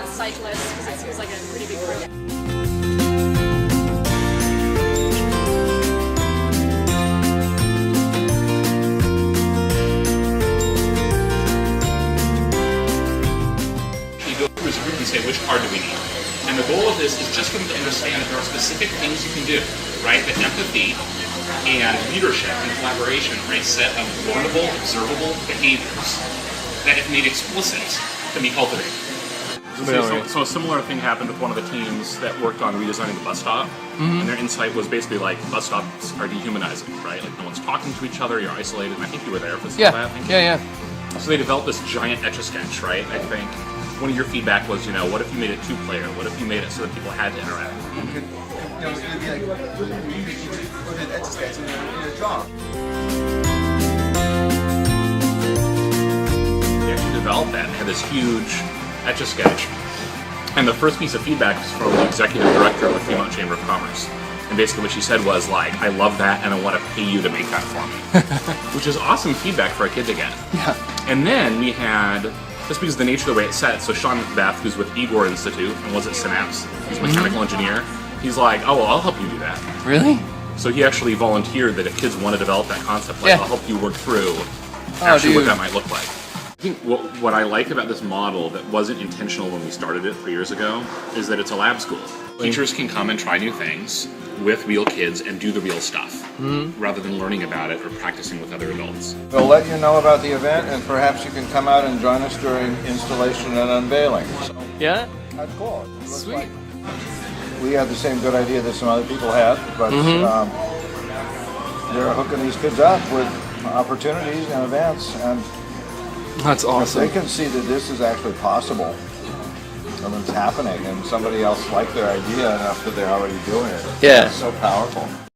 cyclists, because it seems like a pretty big group. You go through as a group and say, which card do we need? And the goal of this is just for them to understand that there are specific things you can do, right? That empathy and leadership and collaboration are a set of learnable, observable behaviors that, if made explicit, can be cultivated. So a similar thing happened with one of the teams that worked on redesigning the bus stop, and their insight was basically like, bus stops are dehumanizing, right? Like no one's talking to each other, you're isolated, and I think you were there for some of that. Yeah. So they developed this giant Etch-a-Sketch, right? I think one of your feedback was, what if you made it two-player? What if you made it so that people had to interact? It's going to be like, put an Etch-a-Sketch in a jar. They actually developed that and had this huge Etch-a-Sketch. And the first piece of feedback was from the executive director of the Fremont Chamber of Commerce. And basically what she said was like, I love that and I want to pay you to make that for me. Which is awesome feedback for a kid to get. Yeah. And then we had, just because of the nature of the way it's set, so Sean McBeth, who's with Igor Institute and was at Synapse, he's a mechanical engineer, he's like, oh, well, I'll help you do that. Really? So he actually volunteered that if kids want to develop that concept, like, I'll help you work through actually what that might look like. I think what I like about this model that wasn't intentional when we started it 3 years ago is that it's a lab school. Teachers can come and try new things with real kids and do the real stuff, rather than learning about it or practicing with other adults. We'll let you know about the event, and perhaps you can come out and join us during installation and unveiling. So, Yeah? that's cool. Sweet. Like we had the same good idea that some other people had, but they're hooking these kids up with opportunities and events, and That's awesome. they can see that this is actually possible. Something's happening, and somebody else liked their idea enough that they're already doing it. Yeah. It's so powerful.